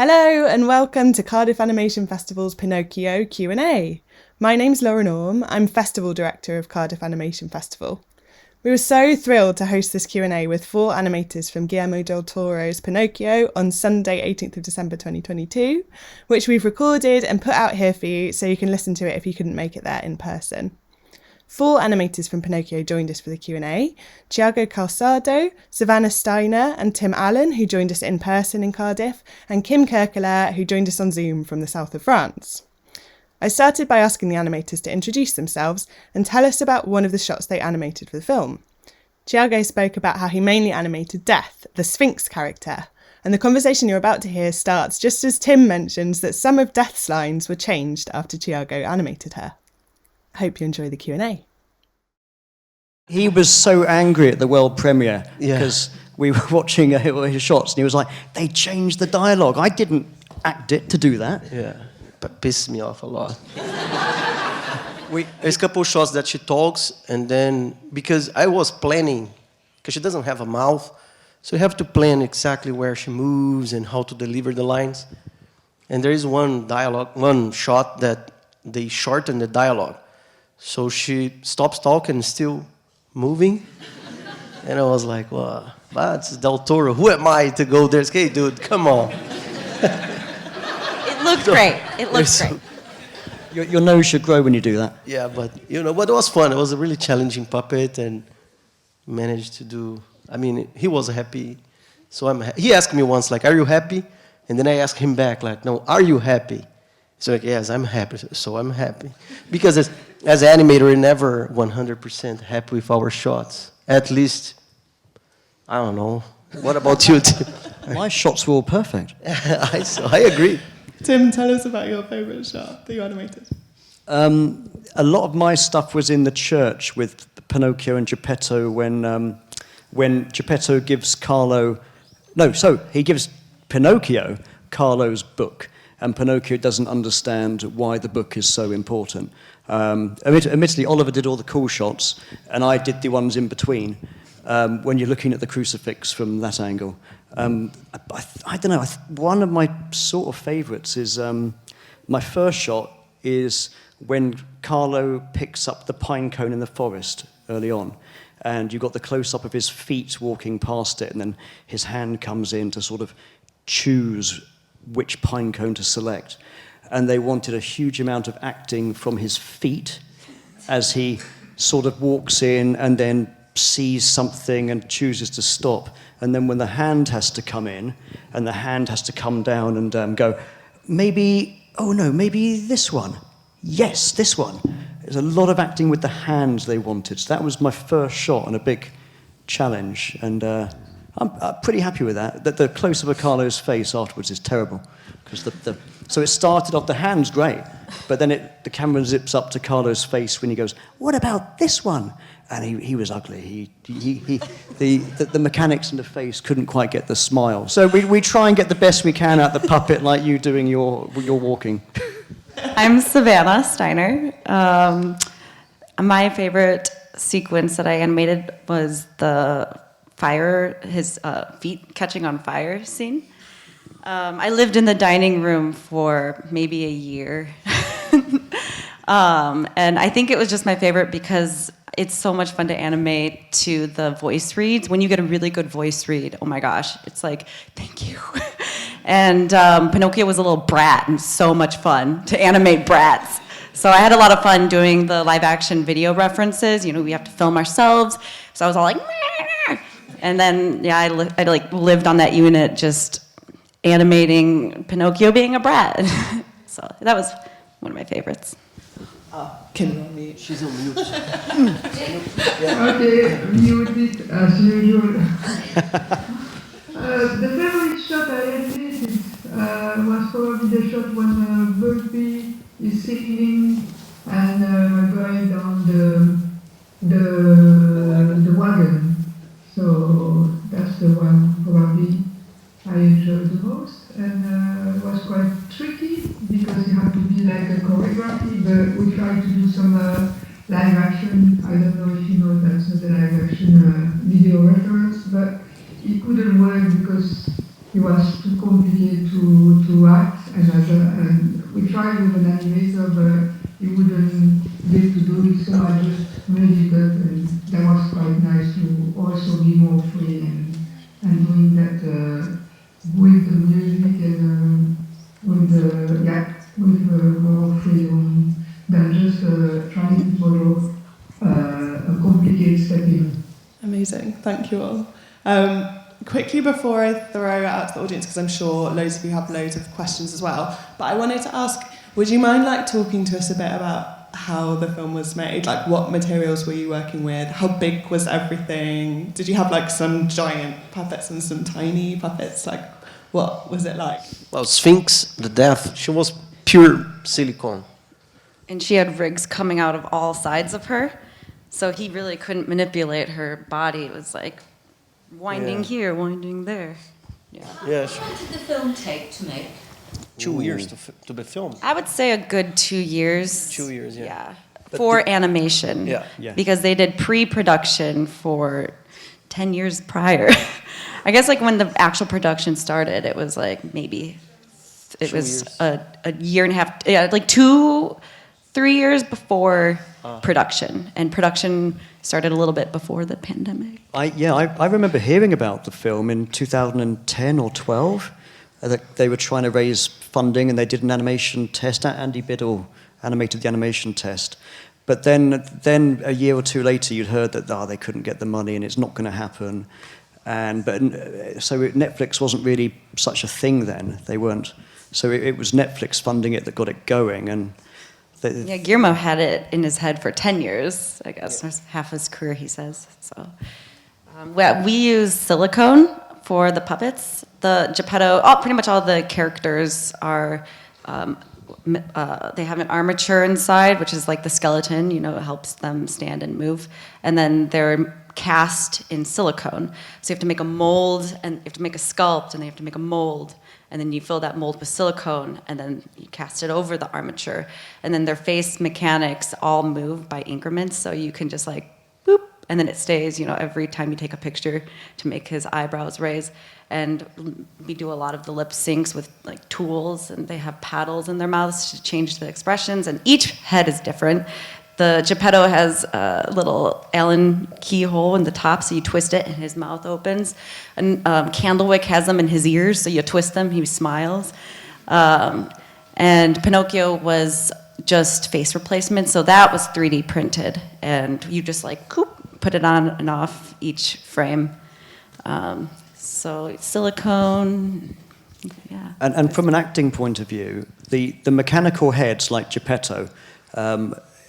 Hello and welcome to Cardiff Animation Festival's Pinocchio Q&A. My name's Lauren Orme, I'm Festival Director of Cardiff Animation Festival. We were so thrilled to host this Q&A with 4 animators from Guillermo Del Toro's Pinocchio on Sunday 18th of December 2022, which we've recorded and put out here for you so you can listen to it if you couldn't make it there in person. 4 animators from Pinocchio joined us for the Q&A, Thiago Calcado, Savannah Steiner and Tim Allen, who joined us in person in Cardiff, and Kim Keukeleire, who joined us on Zoom from the south of France. I started by asking the animators to introduce themselves and tell us about one of the shots they animated for the film. Thiago spoke about how he mainly animated Death, the Sphinx character, and the conversation you're about to hear starts just as Tim mentions that some of Death's lines were changed after Thiago animated her. I hope you enjoy the Q&A. He was so angry at the world premiere because we were watching his shots and he was like, they changed the dialogue. I didn't act it to do that. Yeah, but pissed me off a lot. There's a couple shots that she talks and then, because I was planning, because she doesn't have a mouth, so you have to plan exactly where she moves and how to deliver the lines. And there is one shot that they shorten the dialogue. So she stops talking and still moving. And I was like, well, that's Del Toro. Who am I to go there? Hey, dude, come on. It looked great. It looked great. Your nose should grow when you do that. Yeah, but but it was fun. It was a really challenging puppet and managed to do, he was happy. So he asked me once, like, are you happy? And then I asked him back, like, no, are you happy? So like, yes, I'm happy. So I'm happy. Because as an animator, we're never 100% happy with our shots. At least, I don't know. What about you, Tim? My shots were all perfect. I agree. Tim, tell us about your favourite shot that you animated. A lot of my stuff was in the church with Pinocchio and Geppetto when Geppetto gives he gives Pinocchio Carlo's book. And Pinocchio doesn't understand why the book is so important. Admittedly, Oliver did all the cool shots, and I did the ones in between, when you're looking at the crucifix from that angle. I don't know, one of my sort of favourites is, my first shot is when Carlo picks up the pine cone in the forest early on, and you've got the close-up of his feet walking past it, and then his hand comes in to sort of choose which pine cone to select. And they wanted a huge amount of acting from his feet as he sort of walks in and then sees something and chooses to stop. And then when the hand has to come in and the hand has to come down and go, maybe this one. Yes, this one. There's a lot of acting with the hands they wanted. So that was my first shot and a big challenge. And I'm pretty happy with that. The close-up of Carlo's face afterwards is terrible. Because so it started off, the hand's great, but then the camera zips up to Carlo's face when he goes, what about this one? And he was ugly. The mechanics in the face couldn't quite get the smile. So we try and get the best we can out the puppet, like you doing your walking. I'm Savannah Steiner. My favorite sequence that I animated was the his feet catching on fire scene. I lived in the dining room for maybe a year. And I think it was just my favorite because it's so much fun to animate to the voice reads. When you get a really good voice read, oh my gosh, it's like, thank you. And Pinocchio was a little brat and so much fun to animate brats. So I had a lot of fun doing the live action video references. We have to film ourselves. So I was all like, Meh. And then, I lived on that unit just animating Pinocchio being a brat. So that was one of my favorites. She's on mute. Okay, muted as usual. The favorite shot I animated was probably the shot when Volpe is singing and going down the wagon. So that's the one probably I enjoyed the most, and it was quite tricky because it had to be like a choreography, but we tried to do some live action. I don't know if you know that's not a live action video reference, but it couldn't work because it was too complicated to tried with an animator, but he wouldn't get to do it, so I just made it up, and that was quite nice to also be more free and doing that with the music and with more freedom than just trying to follow a complicated setting. Amazing, thank you all. Quickly before I throw it out to the audience, because I'm sure loads of you have loads of questions as well, but I wanted to ask, would you mind talking to us a bit about how the film was made? Like, what materials were you working with? How big was everything? Did you have some giant puppets and some tiny puppets? What was it like? Well, Sphinx, the death, she was pure silicone. And she had rigs coming out of all sides of her, so he really couldn't manipulate her body. It was like winding here, winding there. Yeah. Yeah. How long did the film take to make? 2 years to be filmed. I would say a good 2 years. 2 years, yeah. Yeah. But For animation. Yeah. Yeah. Because they did pre-production for 10 years prior. I guess when the actual production started, it was maybe it 2 was years. a year and a half, 2-3 years before production. And production started a little bit before the pandemic. I remember hearing about the film in 2010 or 12. That they were trying to raise funding, and they did an animation test. Andy Biddle animated the animation test. But then a year or two later, you'd heard that they couldn't get the money and it's not going to happen. So Netflix wasn't really such a thing then. They weren't. So it was Netflix funding it that got it going. And Guillermo had it in his head for 10 years, I guess. That's half his career, he says. So we use silicone for the puppets. The Geppetto, pretty much all the characters are, they have an armature inside, which is like the skeleton, it helps them stand and move. And then they're cast in silicone. So you have to make a mold, and you have to make a sculpt, and then you have to make a mold. And then you fill that mold with silicone, and then you cast it over the armature. And then their face mechanics all move by increments, so you can just boop, and then it stays, every time you take a picture to make his eyebrows raise. And we do a lot of the lip syncs with tools, and they have paddles in their mouths to change the expressions, and each head is different. The Geppetto has a little Allen keyhole in the top, so you twist it and his mouth opens. And Candlewick has them in his ears, so you twist them, he smiles. And Pinocchio was just face replacement, so that was 3D printed, and you just put it on and off each frame. So silicone, yeah. And from an acting point of view, the mechanical heads like Geppetto,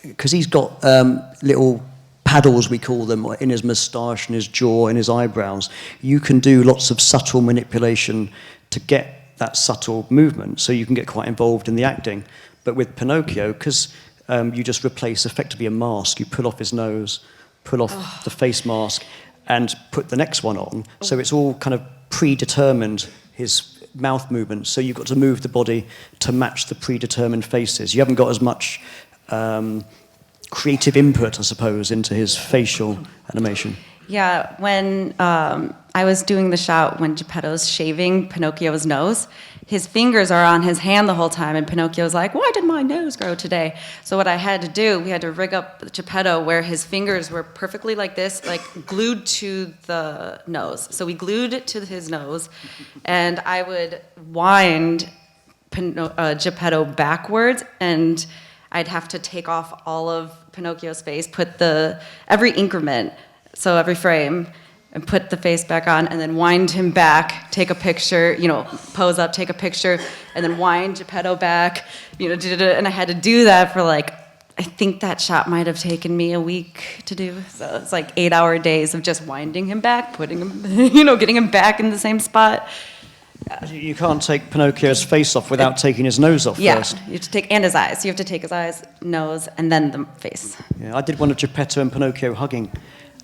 because he's got little paddles, we call them, in his moustache and his jaw and his eyebrows, you can do lots of subtle manipulation to get that subtle movement, so you can get quite involved in the acting. But with Pinocchio, because you just replace effectively a mask, you pull off his nose, pull off the face mask, and put the next one on. So it's all kind of predetermined, his mouth movements. So you've got to move the body to match the predetermined faces. You haven't got as much creative input, I suppose, into his facial animation. Yeah, when I was doing the shot when Geppetto's shaving Pinocchio's nose, his fingers are on his hand the whole time, and Pinocchio's like, why did my nose grow today? So what I had to do, we had to rig up Geppetto where his fingers were perfectly like this, glued to the nose. So we glued it to his nose, and I would wind Geppetto backwards, and I'd have to take off all of Pinocchio's face, put every increment, so every frame, and put the face back on, and then wind him back, take a picture, pose up, take a picture, and then wind Geppetto back, and I had to do that for I think that shot might have taken me a week to do. So it's 8-hour days of just winding him back, putting him, getting him back in the same spot. You can't take Pinocchio's face off without taking his nose off first. Yeah, you have to take, and his eyes. You have to take his eyes, nose, and then the face. Yeah, I did one of Geppetto and Pinocchio hugging,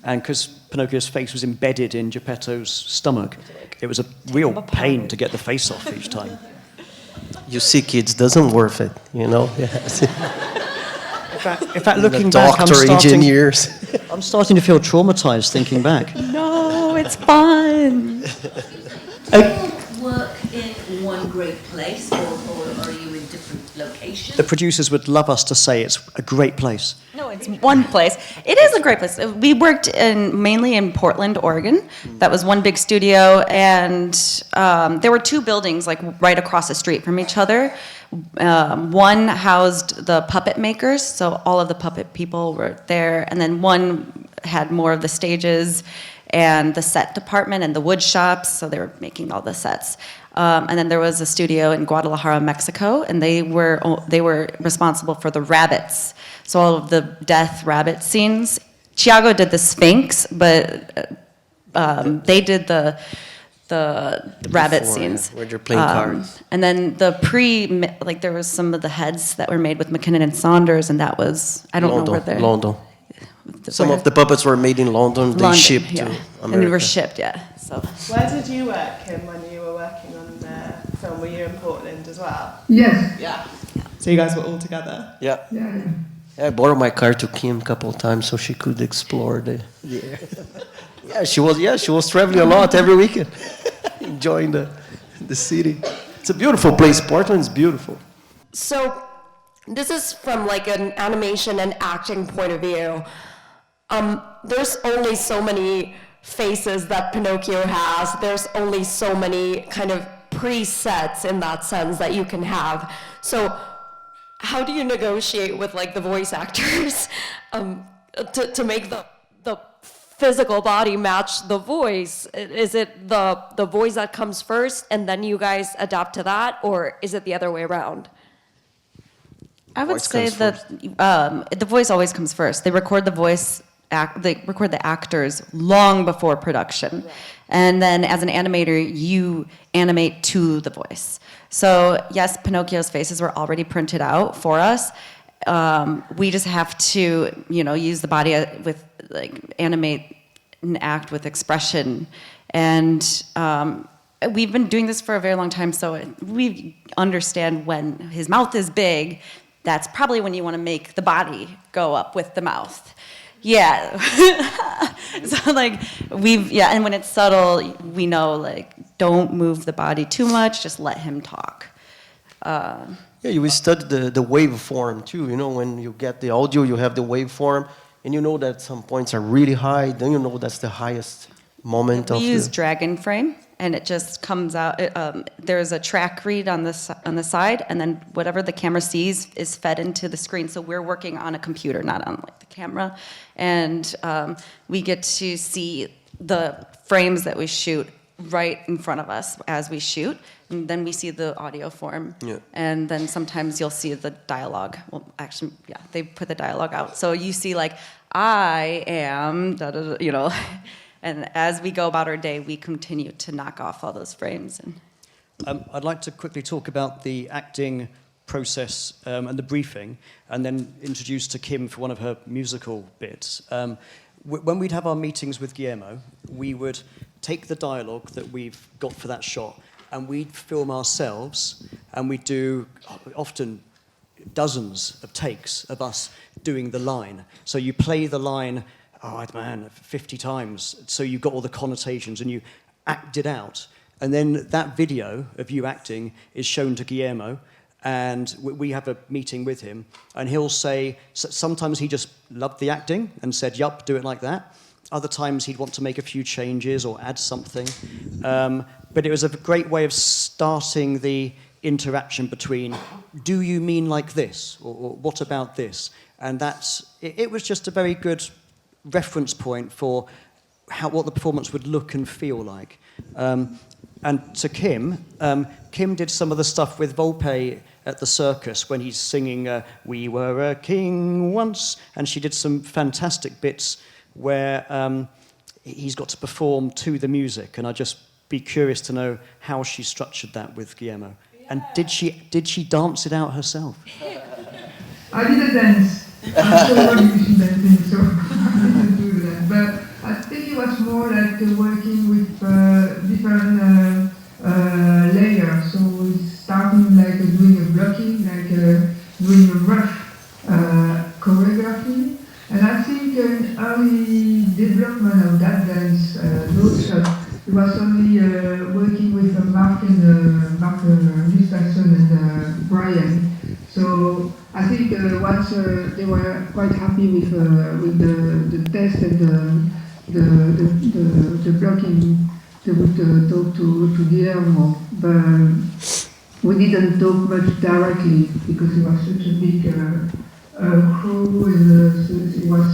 and because Pinocchio's face was embedded in Geppetto's stomach, it was a real pain to get the face off each time. You see, kids, doesn't worth it, Yes. In fact, looking back, engineers. I'm starting to feel traumatized thinking back. No, it's fun. Work in one one great place, or are you in different locations? The producers would love us to say it's a great place. No, it's one place. It is a great place. We worked mainly in Portland, Oregon. That was one big studio, and there were two buildings like right across the street from each other. One housed the puppet makers, so all of the puppet people were there, and then one had more of the stages and the set department and the wood shops, so they were making all the sets. And then there was a studio in Guadalajara, Mexico, and they were responsible for the rabbits, so all of the death rabbit scenes. Thiago did the Sphinx, but they did the rabbit Before, scenes. where you're playing cards. And then there was some of the heads that were made with McKinnon and Saunders, and that was, I don't know where they're... London. Some of the puppets were made in London. They shipped to America. And they were shipped, yeah. So. Where did you work, Kim, when you were working on the film? Were you in Portland as well? Yes. Yeah. So you guys were all together? Yeah. Yeah. I borrowed my car to Kim a couple of times so she could explore the. Yeah. She was traveling a lot every weekend, enjoying the city. It's a beautiful place. Portland's beautiful. So, this is from like an animation and acting point of view. There's only so many faces that Pinocchio has. There's only so many kind of presets in that sense that you can have. So, how do you negotiate with like the voice actors to make the physical body match the voice? Is it the voice that comes first and then you guys adapt to that, or is it the other way around? I would Voice say comes that the voice always comes first. They record the voice, they record the actors long before production. Right. And then as an animator, you animate to the voice. So yes, Pinocchio's faces were already printed out for us. We just have to, use the body with, animate and act with expression. And we've been doing this for a very long time, so we understand when his mouth is big, that's probably when you want to make the body go up with the mouth. Yeah. So and when it's subtle, we know don't move the body too much, just let him talk. We studied the waveform too. When you get the audio, you have the waveform, and you know that some points are really high, then you know that's the highest moment we use Dragon Frame, and it just comes out. There's a track read on the side, and then whatever the camera sees is fed into the screen. So we're working on a computer, not on the camera, and we get to see the frames that we shoot right in front of us as we shoot, and then we see the audio form. Yeah. And then sometimes you'll see the dialogue. Well, actually, they put the dialogue out, so you see I am, And as we go about our day, we continue to knock off all those frames. I'd like to quickly talk about the acting process and the briefing, and then introduce to Kim for one of her musical bits. When we'd have our meetings with Guillermo, we would take the dialogue that we've got for that shot, and we'd film ourselves, and we'd do often dozens of takes of us doing the line. So you play the line 50 times, so you've got all the connotations and you act it out. And then that video of you acting is shown to Guillermo, and we have a meeting with him, and he'll say, sometimes he just loved the acting and said, yup, do it like that. Other times he'd want to make a few changes or add something. But it was a great way of starting the interaction between, do you mean like this? Or what about this? And it was just a very good reference point for what the performance would look and feel like. And to Kim, Kim did some of the stuff with Volpe at the circus when he's singing We Were a King Once, and she did some fantastic bits where he's got to perform to the music, and I'd just be curious to know how she structured that with Guillermo. And did she dance it out herself? I didn't dance. I'm so musician dancing, so I didn't do that. But I think it was more like working with different layers. So it's starting doing a blocking, doing a rough choreography. And I think an early development of that dance, those shots, it was only working with Mark and Brian. So I think once they were quite happy with the test and the blocking, they would talk to Guillermo. But we didn't talk much directly because it was such a big crew and so it was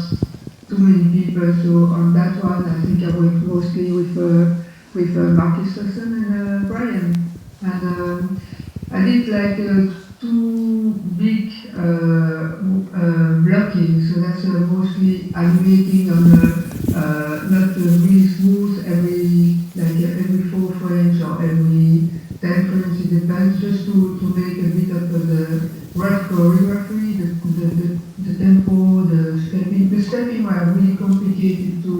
too many people. So on that one, I think I worked mostly with Marcus Sasson and Brian. And I did like two big blocking, so that's mostly animating on not really smooth every 4 frames or every 10 frames, it depends, just to make a bit of the rough choreography, the tempo, the stepping. The stepping were really complicated to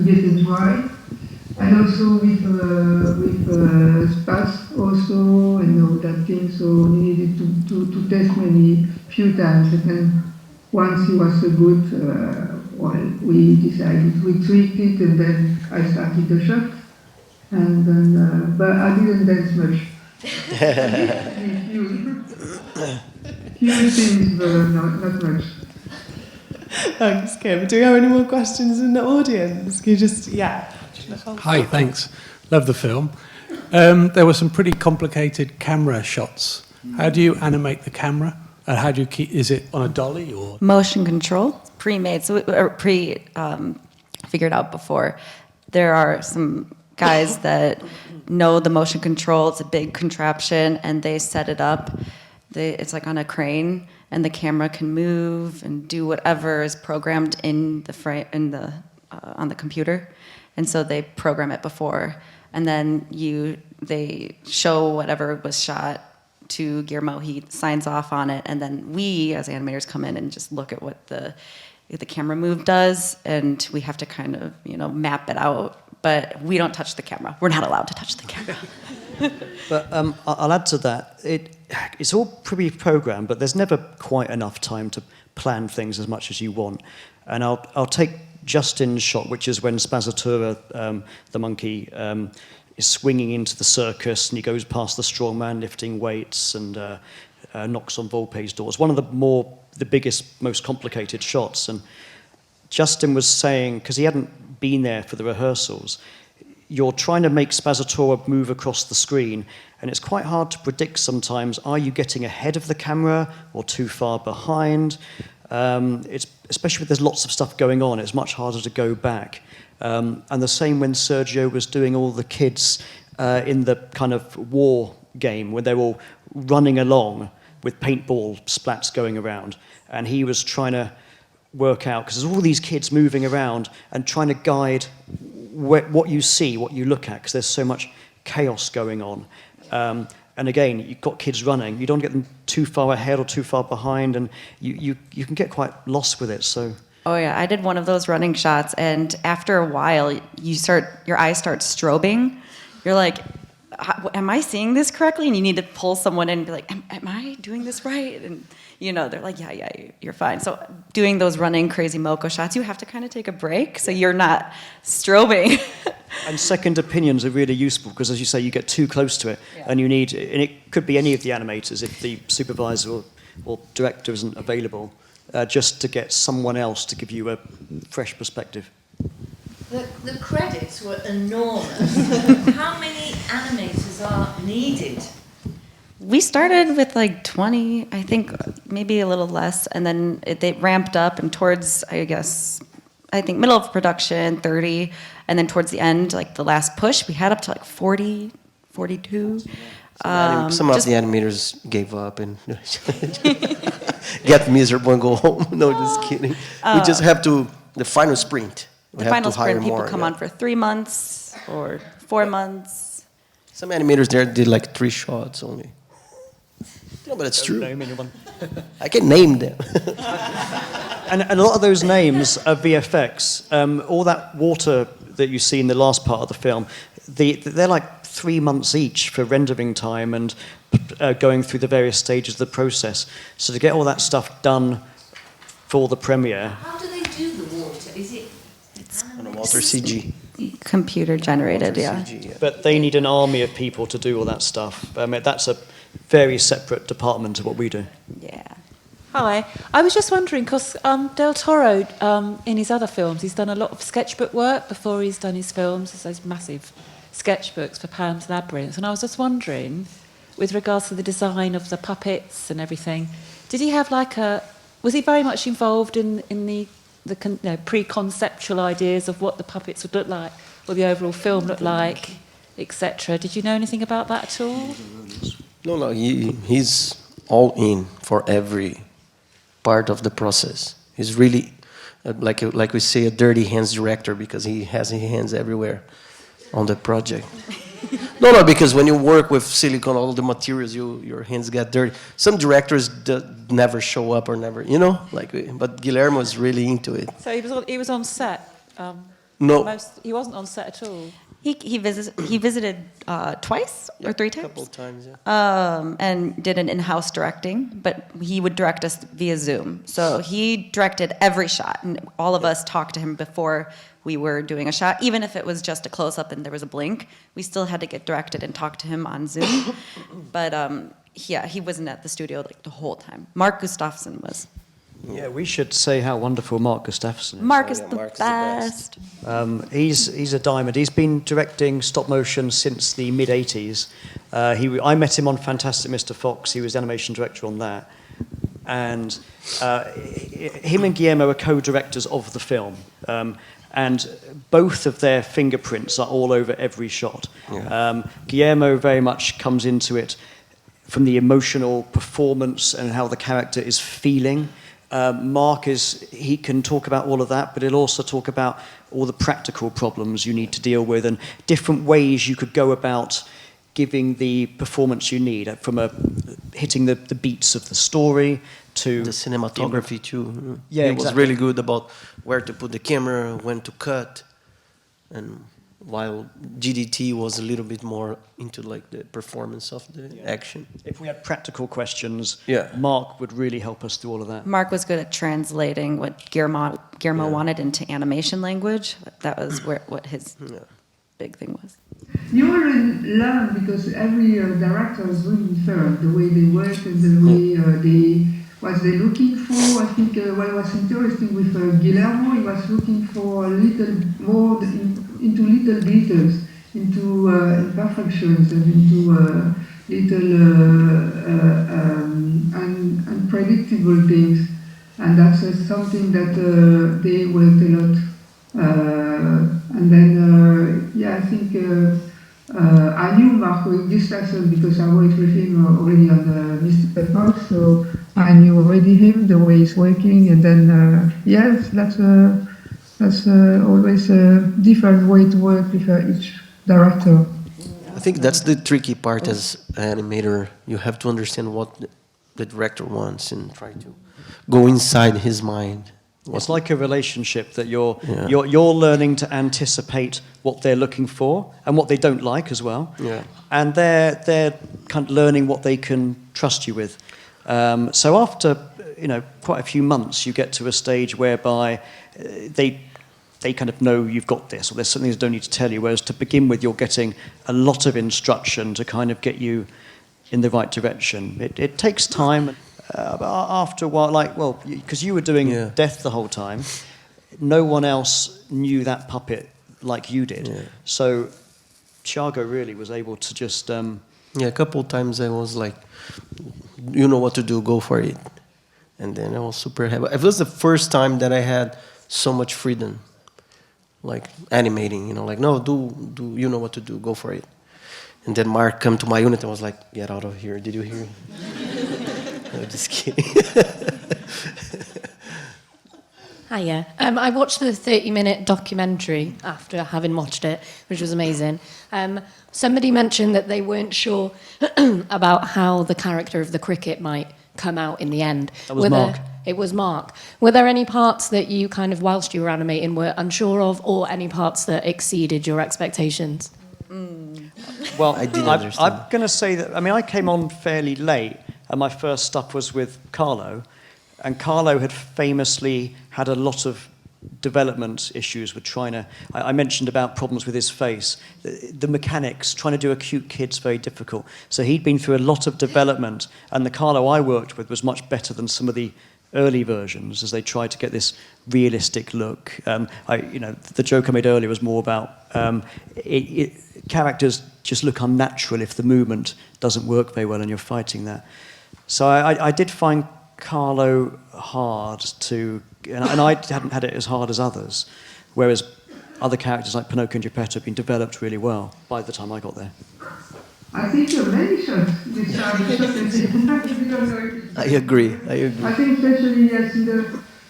get it right. And also with Spats also and all that thing, so we needed to test few times. And then once it was so good, well, we decided we tweaked it, and then I started the shot. And then, but I didn't dance much. few things, but not much. Thanks, Kim. Do we have any more questions in the audience? Can you just, yeah. Hi, thanks. Love the film. There were some pretty complicated camera shots. How do you animate the camera? And how do you keep, is it on a dolly or? Motion control, pre-made, so figured out before. There are some guys that know the motion control. It's a big contraption, and they set it up. It's like on a crane, and the camera can move and do whatever is programmed in the frame on the computer. And so they program it before, and then they show whatever was shot to Guillermo. He signs off on it, and then we, as animators, come in and just look at what the camera move does, and we have to kind of map it out. But we don't touch the camera. We're not allowed to touch the camera. But I'll add to that. It's all pre-programmed, but there's never quite enough time to plan things as much as you want. And I'll take Justin's shot, which is when Spazzatura, the monkey, is swinging into the circus, and he goes past the strongman lifting weights and knocks on Volpe's doors. One of the biggest, most complicated shots. And Justin was saying, because he hadn't been there for the rehearsals, you're trying to make Spazzatura move across the screen, and it's quite hard to predict sometimes. Are you getting ahead of the camera or too far behind? It's especially if there's lots of stuff going on, it's much harder to go back. And the same when Sergio was doing all the kids in the kind of war game, where they're all running along with paintball splats going around, and he was trying to work out, because there's all these kids moving around and trying to guide what you see, what you look at, because there's so much chaos going on. And again, you've got kids running. You don't get them too far ahead or too far behind, and you can get quite lost with it. So. Oh yeah, I did one of those running shots, and after a while, your eyes start strobing. You're like, am I seeing this correctly? And you need to pull someone in and be like, am I doing this right? And they're like, yeah, you're fine. So doing those running crazy Moko shots, you have to kind of take a break so you're not strobing. And second opinions are really useful, because as you say, you get too close to it, and and it could be any of the animators if the supervisor or director isn't available, just to get someone else to give you a fresh perspective. The credits were enormous. How many animators are needed? We started with like 20, I think, maybe a little less, and then they ramped up, and towards, I think middle of production, 30, and then towards the end, like the last push, we had up to like 40, 42. Some of the animators gave up and get miserable and go home. No, just kidding. We just have to, the final sprint. The final sprint, people come on for 3 months or 4 months. Some animators there did like 3 shots only. No, but it's true. I can name them. And a lot of those names are VFX. All that water that you see in the last part of the film, they're like 3 months each for rendering time and going through the various stages of the process. So to get all that stuff done for the premiere. How do they do the water? Is it Water CG. Computer generated, yeah. CG, yeah. But they need an army of people to do all that stuff. That's a very separate department to what we do. Yeah. Hi, I was just wondering, because Del Toro, in his other films, he's done a lot of sketchbook work before he's done his films. There's those massive sketchbooks for Pan's Labyrinth. And I was just wondering, with regards to the design of the puppets and everything, did he have was he very much involved in the pre-conceptual ideas of what the puppets would look like, or the overall film look like, etc.? Did you know anything about that at all? No, he's all in for every part of the process. He's really, like we say, a dirty hands director, because he has his hands everywhere on the project. No, because when you work with silicone, all the materials, your hands get dirty. Some directors never show up or never, but Guillermo is really into it. So he was on set? No. He wasn't on set at all? He visited twice or 3 times? A couple of times, yeah. And did an in-house directing, but he would direct us via Zoom. So he directed every shot, and all of us talked to him before we were doing a shot. Even if it was just a close-up and there was a blink, we still had to get directed and talk to him on Zoom. But he wasn't at the studio the whole time. Mark Gustafsson was. Yeah, we should say how wonderful Mark Gustafsson is. Mark is Mark's the best. He's a diamond. He's been directing stop motion since the mid-'80s. I met him on Fantastic Mr. Fox. He was animation director on that. And him and Guillermo are co-directors of the film. And both of their fingerprints are all over every shot. Yeah. Guillermo very much comes into it from the emotional performance and how the character is feeling. Mark he can talk about all of that, but he'll also talk about all the practical problems you need to deal with and different ways you could go about giving the performance you need, from hitting the beats of the story to the cinematography too. Yeah, he exactly. was really good about where to put the camera, when to cut, and while GDT was a little bit more into the performance of the action. If we had practical questions, Yeah. Mark would really help us through all of that. Mark was good at translating what Guillermo wanted into animation language. That was what his big thing was. You already learn, because every director is really different, the way they work and the way what they're looking for. I think what was interesting with Guillermo, he was looking for a little more into little details, into imperfections, and into little unpredictable things. And that's something that they worked a lot. And then, I think I knew Marco Gustafsson because I worked with him already on Mr. Fox, so I knew already him, the way he's working, and then, yes, that's always a different way to work with each director. I think that's the tricky part as an animator. You have to understand what the director wants and try to go inside his mind. It's like a relationship that you're learning to anticipate what they're looking for and what they don't like as well. Yeah. And they're kind of learning what they can trust you with. So after quite a few months, you get to a stage whereby they kind of know you've got this, or there's something they don't need to tell you. Whereas to begin with, you're getting a lot of instruction to kind of get you in the right direction. It takes time. After a while, because you were doing death the whole time, no one else knew that puppet like you did. Yeah. So Thiago really was able to just... a couple of times I was like, you know what to do, go for it. And then I was super happy. It was the first time that I had so much freedom, like animating, no, do you know what to do, go for it. And then Mark come to my unit and was like, get out of here, did you hear? I'm just kidding. Hiya. I watched the 30-minute documentary after having watched it, which was amazing. Somebody mentioned that they weren't sure about how the character of the cricket might come out in the end. That was Mark. It was Mark. Were there any parts that you kind of, whilst you were animating, were unsure of, or any parts that exceeded your expectations? Well, understand. I'm going to say that, I came on fairly late, and my first stuff was with Carlo, and Carlo had famously had a lot of development issues with trying to... I mentioned about problems with his face. The mechanics, trying to do a cute kid's very difficult. So he'd been through a lot of development, and the Carlo I worked with was much better than some of the early versions as they tried to get this realistic look. The joke I made earlier was more about characters just look unnatural if the movement doesn't work very well and you're fighting that. So I did find Carlo hard to... And I hadn't had it as hard as others, whereas other characters like Pinocchio and Geppetto had been developed really well by the time I got there. I think you're many shots this time. I agree. I think especially, yes,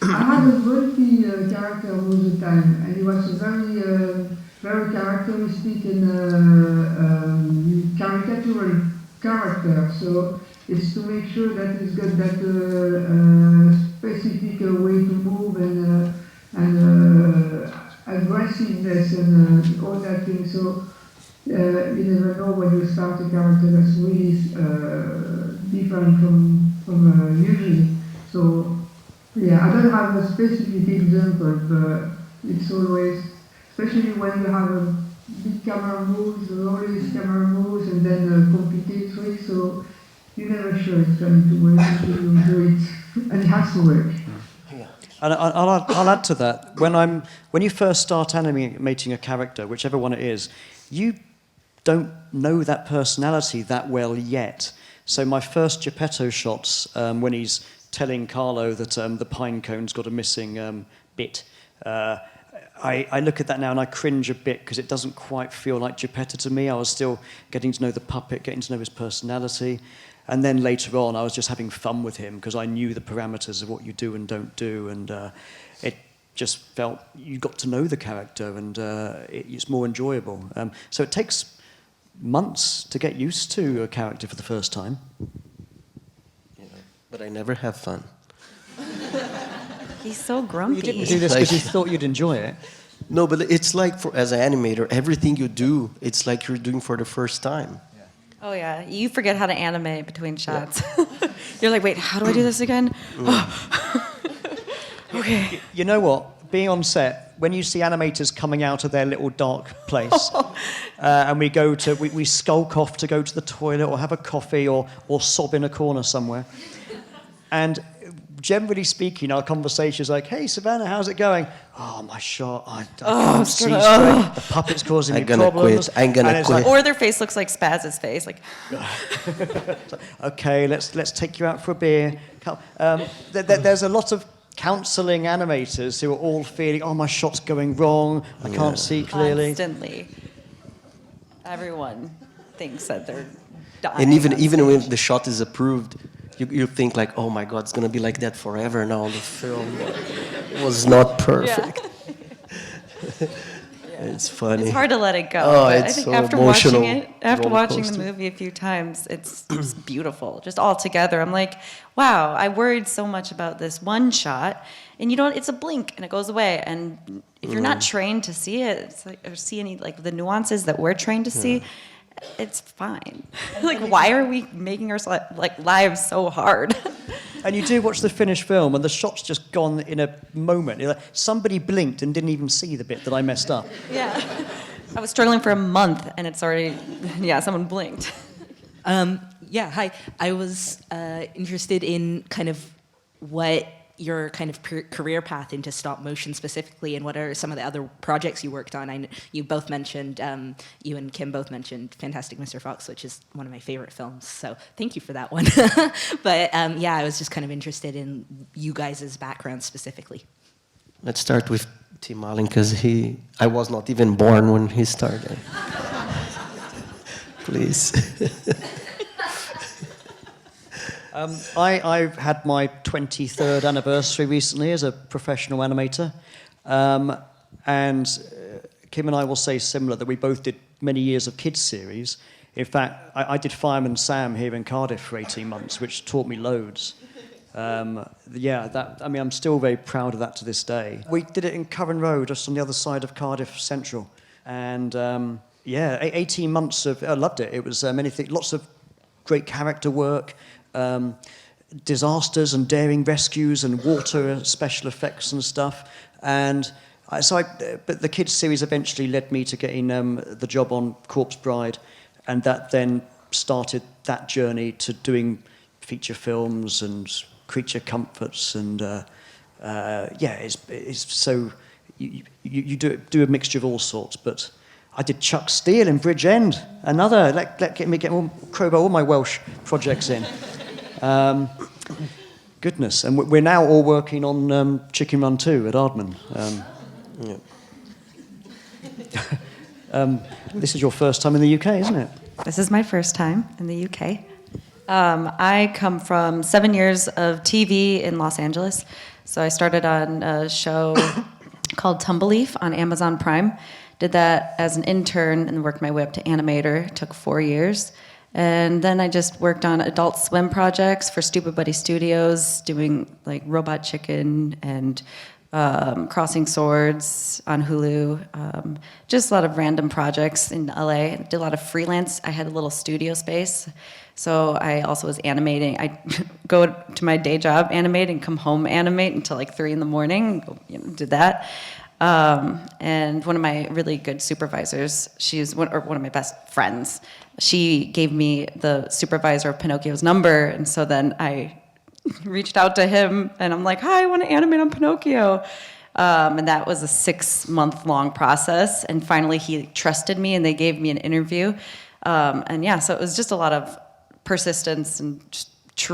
I had a Volpi character all the time, and he was a very characteristic and caricatural character. So it's to make sure that he's got that specific way to move and aggressiveness and all that thing. So you never know when you start a character that's really different from usually. So yeah, I don't have a specific example, but it's always, especially when you have a big camera moves, always camera moves, and then complicated tricks. So you're never sure it's going to work until you do it, and it has to work. And I'll add to that. When you first start animating a character, whichever one it is, you don't know that personality that well yet. So my first Geppetto shots, when he's telling Carlo that the pine cone's got a missing bit, I look at that now and I cringe a bit because it doesn't quite feel like Geppetto to me. I was still getting to know the puppet, getting to know his personality. And then later on, I was just having fun with him because I knew the parameters of what you do and don't do. And it just felt you got to know the character and it's more enjoyable. So it takes months to get used to a character for the first time. Yeah, but I never have fun. He's so grumpy. You didn't do this because you thought you'd enjoy it. No, but it's like, as an animator, everything you do, it's like you're doing for the first time. Oh yeah, you forget how to animate between shots. Yeah. You're like, wait, how do I do this again? Okay. You know what? Being on set, when you see animators coming out of their little dark place, and we skulk off to go to the toilet or have a coffee or sob in a corner somewhere, and generally speaking, our conversation is like, hey, Savannah, how's it going? Oh, my shot, I can't see straight. The puppet's causing me problems. I'm gonna quit. Or their face looks like Spaz's face. Like, okay, let's take you out for a beer. There's a lot of counselling animators who are all feeling, oh, my shot's going wrong, I can't see clearly. Constantly. Everyone thinks that they're dying. And even when the shot is approved, you think like, oh my God, it's gonna be like that forever now. The film was not perfect. Yeah. It's funny. It's hard to let it go. Oh, but it's I think so after emotional. watching the movie a few times, it's just beautiful. Just all together. I'm like, wow, I worried so much about this one shot, and it's a blink and it goes away. And if you're not trained to see it, it's like, or see any like the nuances that we're trained to see, it's fine. Like, why are we making our lives so hard? And you do watch the finished film, and the shot's just gone in a moment. You're like, somebody blinked and didn't even see the bit that I messed up. Yeah. I was struggling for a month, and it's already, someone blinked. Yeah, hi. I was interested in kind of what your kind of career path into stop motion specifically, and what are some of the other projects you worked on. You both mentioned, you and Kim both mentioned Fantastic Mr. Fox, which is one of my favorite films, so thank you for that one. But I was just kind of interested in you guys' background specifically. Let's start with Tim Allen, because I was not even born when he started. Please. I had my 23rd anniversary recently as a professional animator, and Kim and I will say similar, that we both did many years of kids series. In fact, I did Fireman Sam here in Cardiff for 18 months, which taught me loads. I'm still very proud of that to this day. We did it in Curran Road, just on the other side of Cardiff Central, and 18 months of, I loved it. It was many things, lots of great character work. disasters and daring rescues and water special effects and stuff. And but the kids series eventually led me to getting the job on Corpse Bride, and that then started that journey to doing feature films and creature comforts, and it's so you do a mixture of all sorts. But I did Chuck Steele in Bridgend, another get me crowbar all my Welsh projects in. Goodness, and we're now all working on Chicken Run 2 at Ardman. This is your first time in the UK, isn't it? This is my first time in the UK. I come from 7 years of TV in Los Angeles. So I started on a show called Tumbleleaf on Amazon Prime. Did that as an intern and worked my way up to animator. It took 4 years. And then I just worked on Adult Swim projects for Stupid Buddy Studios, doing like Robot Chicken and Crossing Swords on Hulu. Just a lot of random projects in LA. Did a lot of freelance. I had a little studio space. So I also was animating. I go to my day job, animate, and come home, animate until like 3 a.m. Did that. And one of my really good supervisors, she's one of my best friends. She gave me the supervisor of Pinocchio's number, and so then I reached out to him, and I'm like, "Hi, I want to animate on Pinocchio." And that was a 6-month-long process, and finally he trusted me, and they gave me an interview. So it was just a lot of persistence and just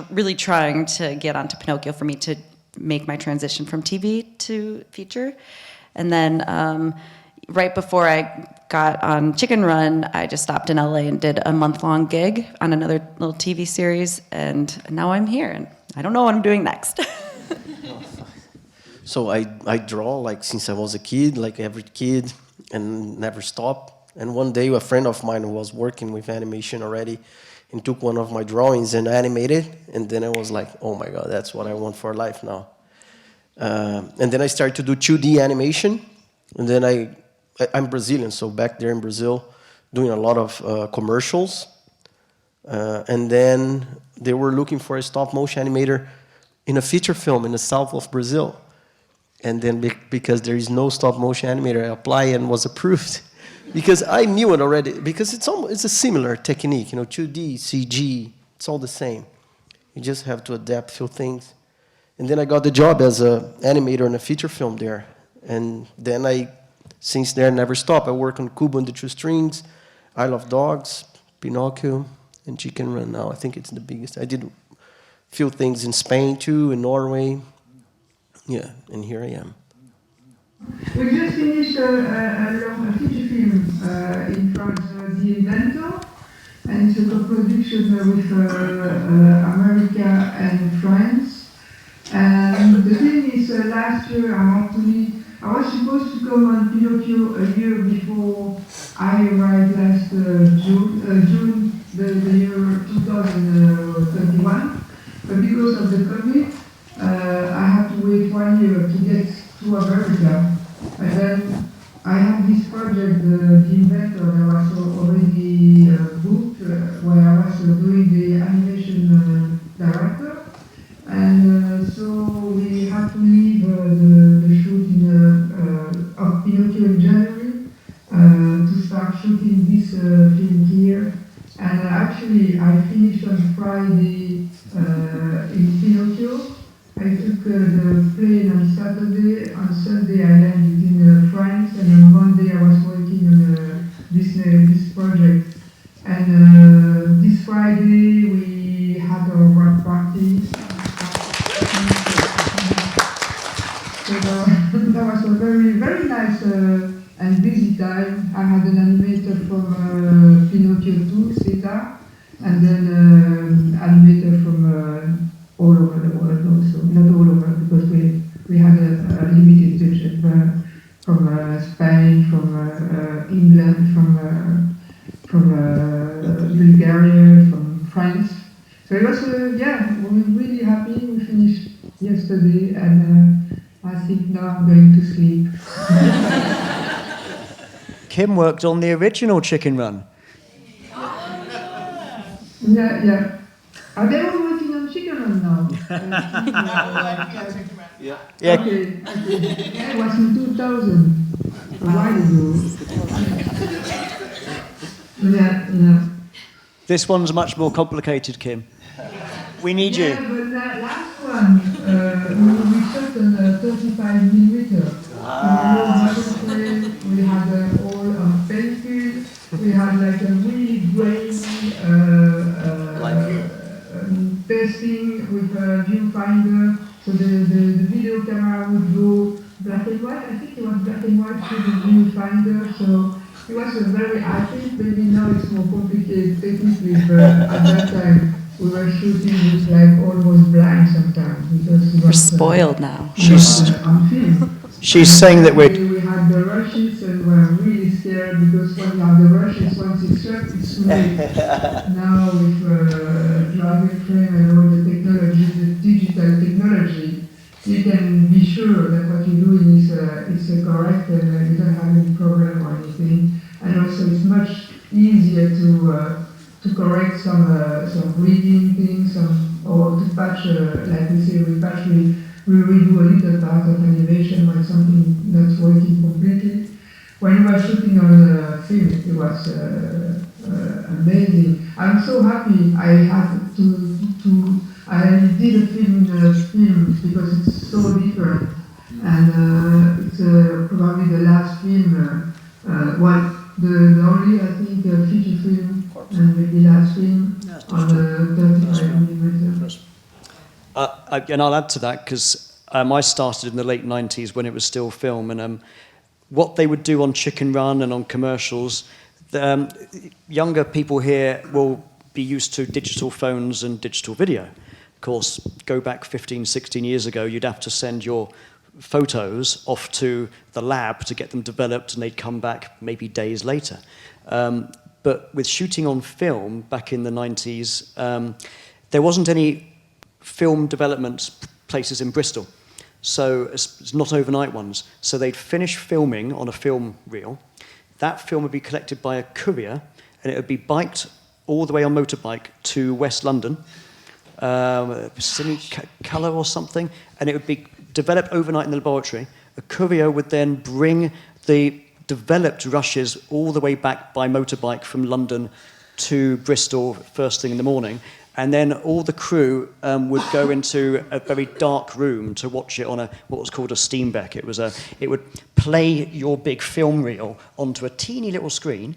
really trying to get onto Pinocchio for me to make my transition from TV to feature. And then right before I got on Chicken Run, I just stopped in LA and did a month-long gig on another little TV series, and now I'm here, and I don't know what I'm doing next. So I draw like since I was a kid, like every kid, and never stop. And one day a friend of mine was working with animation already and took one of my drawings and animated, and then I was like, oh my God, that's what I want for life now. And then I started to do 2D animation, and then I'm Brazilian, so back there in Brazil, doing a lot of commercials, and then they were looking for a stop-motion animator in a feature film in the south of Brazil, and then because there is no stop-motion animator, I applied and was approved, because I knew it already, because it's a similar technique, 2D, CG, it's all the same. You just have to adapt a few things. And then I got the job as an animator in a feature film there. And then since there, never stopped. I work on Kubo and the Two Strings, I Love Dogs, Pinocchio, and Chicken Run now. I think it's the biggest. I did a few things in Spain too, in Norway. Yeah, and here I am. We just finished a feature film in France, The Inventor, and it's a co-production with America and France. And the thing is, last year I was supposed to come on Pinocchio a year before I arrived last June, the year 2021. But because of the COVID, I had to wait 1 year to get to America. And then I had this project, The Inventor, that was already booked, where I was doing the animation director. And so we had to leave the shooting of Pinocchio in January to start shooting this film here. And actually, I finished on Friday in Pinocchio. I took the plane on Saturday. On Sunday, I landed in France, and on Monday, I was working on this project. And this Friday, we had our wrap party. So that was a very, very nice and busy time. I had an animator from Pinocchio 2, Seta, and then animator from all over the world also. Not all over, because we had a limited budget from Spain, from England, from Bulgaria, from France. So it was, we were really happy. We finished yesterday, and I think now I'm going to sleep. Kim worked on the original Chicken Run. Yeah. Are they all working on Chicken Run now? Yeah. Okay. Yeah, it was in 2000, a while ago. Yeah. This one's much more complicated, Kim. We need Yeah, you. but that last one, we shot on 35 millimeter. We had all on pencil. We had like a really grainy testing with a viewfinder. So the video camera would go black and white. I think it was black and white through the viewfinder. So it was a very, I think maybe now it's more complicated technically, but at that time we were shooting with like almost blind sometimes because it was We're spoiled now. on film. She's saying that we're... We had the rushes and we were really scared because when you have the rushes, once it's shut, it's smooth. Now with driving frame and all the technology, the digital technology, you can be sure that what you're doing is correct and you don't have any problem or anything. And also it's much easier to correct some reading things, or to patch, like we say, we redo a little part of animation when something not working completely. When we were shooting on film, it was amazing. I'm so happy I had I did a film in a film because it's so different. And it's probably the last film, the only, I think, feature film and maybe last film on the 35 millimeter. And I'll add to that because I started in the late 90s when it was still film, and what they would do on Chicken Run and on commercials, younger people here will be used to digital phones and digital video. Of course, go back 15, 16 years ago, you'd have to send your photos off to the lab to get them developed, and they'd come back maybe days later. But with shooting on film back in the 90s, there wasn't any film development places in Bristol, so it's not overnight ones. So they'd finish filming on a film reel. That film would be collected by a courier, and it would be biked all the way on motorbike to West London, colour or something, and it would be developed overnight in the laboratory. A courier would then bring the developed rushes all the way back by motorbike from London to Bristol first thing in the morning. And then all the crew would go into a very dark room to watch it on what was called a Steenbeck. It would play your big film reel onto a teeny little screen,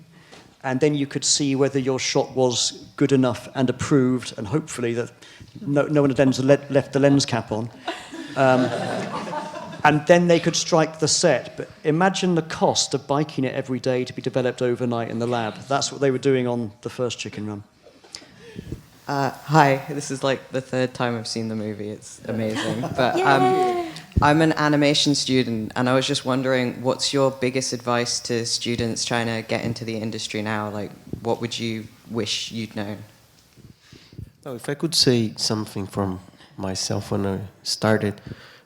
and then you could see whether your shot was good enough and approved, and hopefully that no one had left the lens cap on. And then they could strike the set. But imagine the cost of biking it every day to be developed overnight in the lab. That's what they were doing on the first Chicken Run. Hi, this is like the third time I've seen the movie. It's amazing. But I'm an animation student, and I was just wondering, what's your biggest advice to students trying to get into the industry now? Like, what would you wish you'd known? Oh, if I could say something from myself when I started,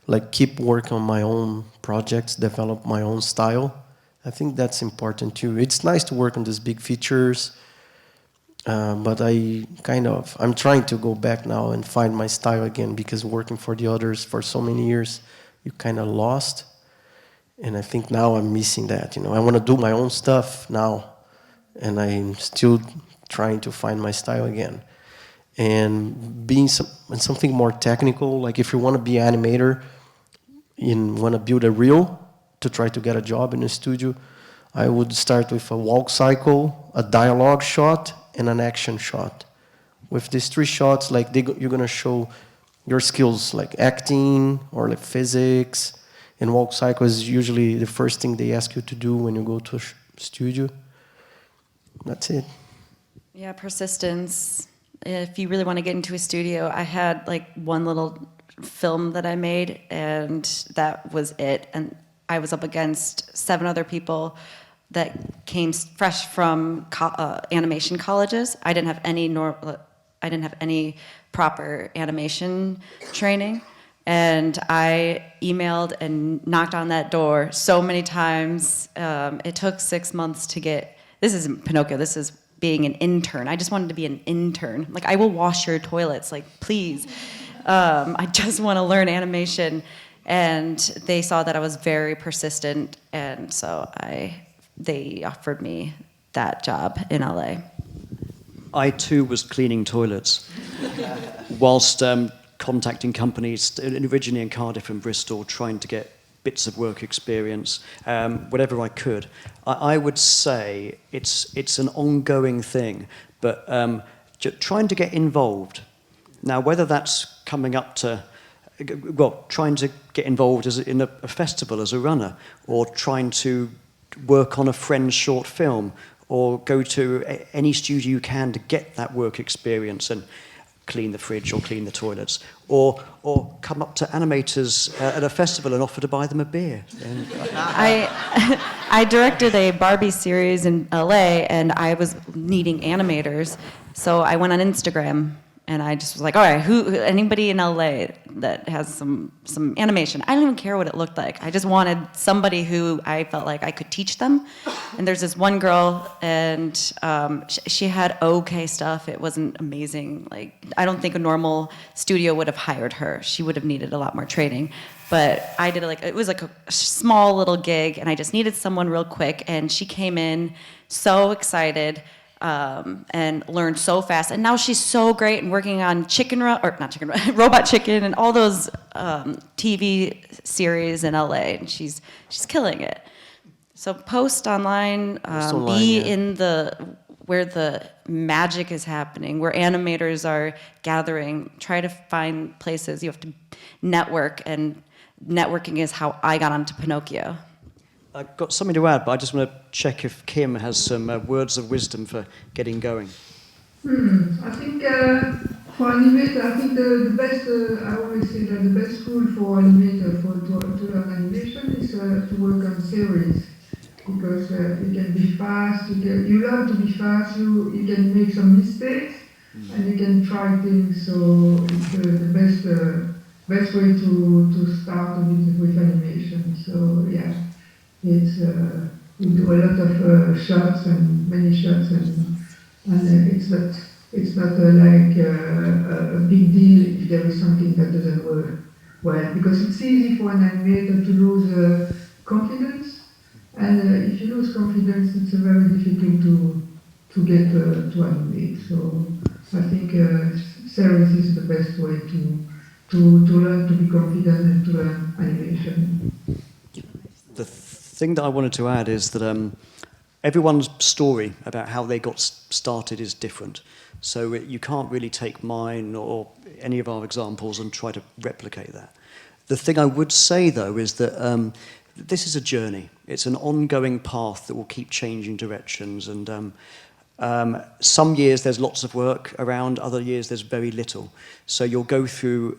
like keep working on my own projects, develop my own style. I think that's important too. It's nice to work on these big features, but I'm trying to go back now and find my style again, because working for the others for so many years, you kind of lost. And I think now I'm missing that. I want to do my own stuff now, and I'm still trying to find my style again. And being something more technical, like if you want to be an animator and want to build a reel to try to get a job in a studio, I would start with a walk cycle, a dialogue shot, and an action shot. With these three shots, like you're going to show your skills, like acting or like physics. And walk cycle is usually the first thing they ask you to do when you go to a studio. That's it. Yeah, persistence. If you really want to get into a studio, I had like one little film that I made, and that was it. And I was up against 7 other people that came fresh from animation colleges. I didn't have any proper animation training, and I emailed and knocked on that door so many times. It took 6 months to get. This isn't Pinocchio. This is being an intern. I just wanted to be an intern. Like, I will wash your toilets, like, please. I just want to learn animation. And they saw that I was very persistent, and so they offered me that job in LA. I too was cleaning toilets whilst contacting companies, originally in Cardiff and Bristol, trying to get bits of work experience, whatever I could. I would say it's an ongoing thing, but trying to get involved. Now, whether that's coming up to, well, trying to get involved in a festival as a runner, or trying to work on a friend's short film, or go to any studio you can to get that work experience and clean the fridge or clean the toilets, or come up to animators at a festival and offer to buy them a beer. I directed a Barbie series in LA, and I was needing animators, so I went on Instagram. And I just was like, all right, anybody in LA that has some animation? I didn't even care what it looked like. I just wanted somebody who I felt like I could teach them. And there's this one girl, and she had okay stuff. It wasn't amazing. Like, I don't think a normal studio would have hired her. She would have needed a lot more training. But I did it was like a small little gig, and I just needed someone real quick. And she came in so excited. And learned so fast, and now she's so great and working on Robot Chicken, and all those TV series in LA, and she's killing it. So post online, in where the magic is happening, where animators are gathering. Try to find places. You have to network, and networking is how I got onto Pinocchio. I've got something to add, but I just want to check if Kim has some words of wisdom for getting going. I think for animator, I think the best, I always say that the best school for animator to learn animation is to work on series, because you can be fast, you learn to be fast, you can make some mistakes, and you can try things, so it's the best way to start with animation, so yeah. We do a lot of shots and many shots, and it's not like a big deal if there is something that doesn't work well, because it's easy for an animator to lose confidence, and if you lose confidence, it's very difficult to get to animate. So I think series is the best way to learn to be confident and to learn animation. The thing that I wanted to add is that everyone's story about how they got started is different. So you can't really take mine or any of our examples and try to replicate that. The thing I would say, though, is that this is a journey. It's an ongoing path that will keep changing directions. And some years there's lots of work around, other years there's very little. So you'll go through...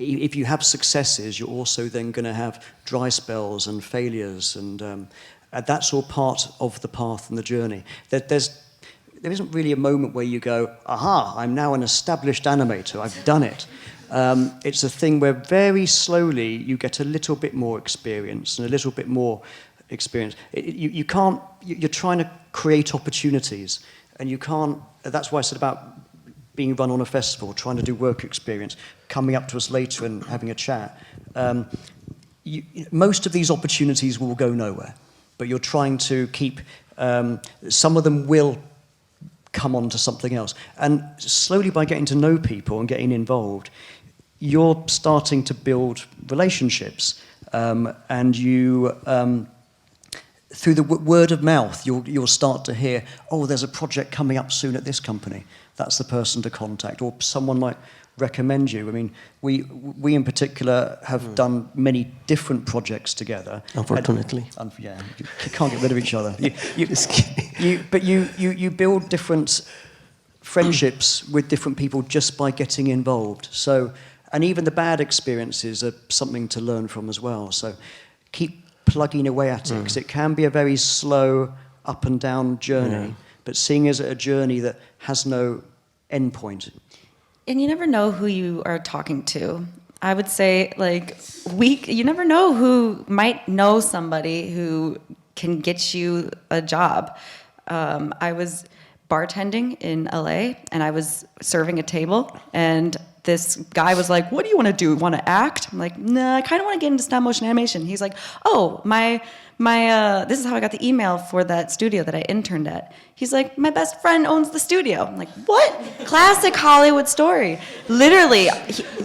if you have successes, you're also then going to have dry spells and failures, and that's all part of the path and the journey. There isn't really a moment where you go, aha, I'm now an established animator, I've done it. It's a thing where very slowly you get a little bit more experience and a little bit more experience. You're trying to create opportunities, and you can't, that's why I said about being run on a festival, trying to do work experience, coming up to us later and having a chat. Most of these opportunities will go nowhere, but you're trying to keep, some of them will come on to something else. And slowly, by getting to know people and getting involved, you're starting to build relationships, and you... through the word of mouth, you'll start to hear, oh, there's a project coming up soon at this company. That's the person to contact, or someone might recommend you. I mean, we in particular have done many different projects together. Unfortunately. Yeah, you can't get rid of each other. But you build different friendships with different people just by getting involved. So, and even the bad experiences are something to learn from as well. So keep plugging away at it, because it can be a very slow up and down journey, but seeing it as a journey that has no end point. And you never know who you are talking to. I would say, you never know who might know somebody who can get you a job. I was bartending in LA, and I was serving a table, and this guy was like, what do you want to do? Want to act? I'm like, nah, I kind of want to get into stop motion animation. He's like, oh, my this is how I got the email for that studio that I interned at. He's like, my best friend owns the studio. I'm like, what? Classic Hollywood story. Literally,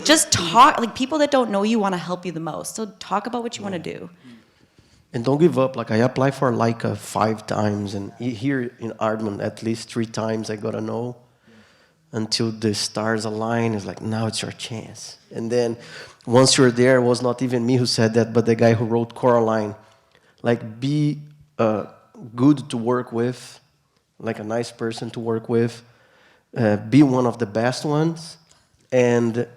just talk, like people that don't know you want to help you the most. So talk about what you want to do. And don't give up. Like I applied for Leica 5 times, and here in Ardman at least 3 times I got a no. Until the stars align, it's like, now it's your chance. And then once you're there, it was not even me who said that, but the guy who wrote Coraline. Like, be good to work with, like a nice person to work with, be one of the best ones, and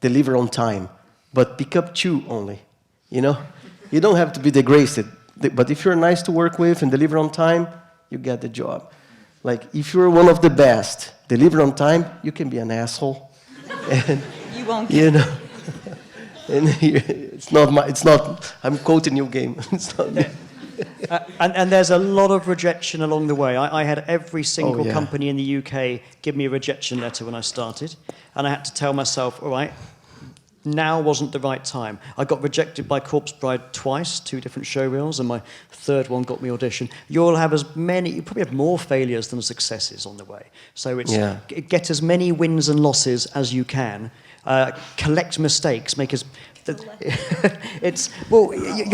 deliver on time. But pick up 2 only, you know? You don't have to be the greatest, but if you're nice to work with and deliver on time, you get the job. Like, if you're one of the best, deliver on time, you can be an asshole. And, you won't get, you know. And it's not, I'm quoting New Game. It's not me. And there's a lot of rejection along the way. I had every single company in the UK give me a rejection letter when I started. And I had to tell myself, all right, now wasn't the right time. I got rejected by Corpse Bride twice, 2 different showreels, and my 3rd one got me audition. You'll have you probably have more failures than successes on the way. So get as many wins and losses as you can. Collect mistakes, you're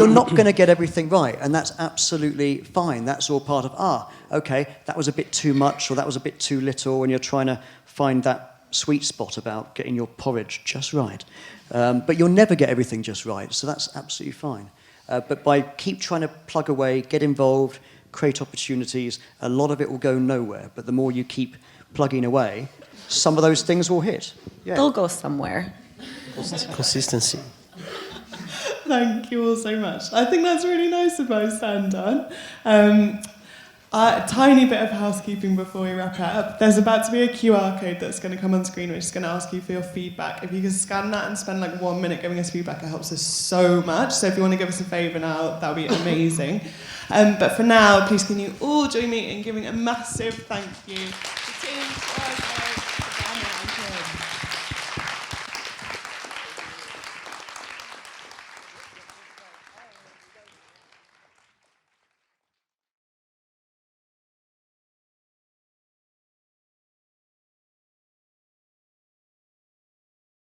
not going to get everything right, and that's absolutely fine. That's all part of, okay, that was a bit too much, or that was a bit too little, and you're trying to find that sweet spot about getting your porridge just right. But you'll never get everything just right, so that's absolutely fine. But by keep trying to plug away, get involved, create opportunities, a lot of it will go nowhere, but the more you keep plugging away, some of those things will hit. Yeah. They'll go somewhere. Consistency. Thank you all so much. I think that's really nice advice, Dan. A tiny bit of housekeeping before we wrap it up. There's about to be a QR code that's going to come on screen, which is going to ask you for your feedback. If you can scan that and spend like 1 minute giving us feedback, it helps us so much. So if you want to give us a favour now, that would be amazing. But for now, please can you all join me in giving a massive thank you to Team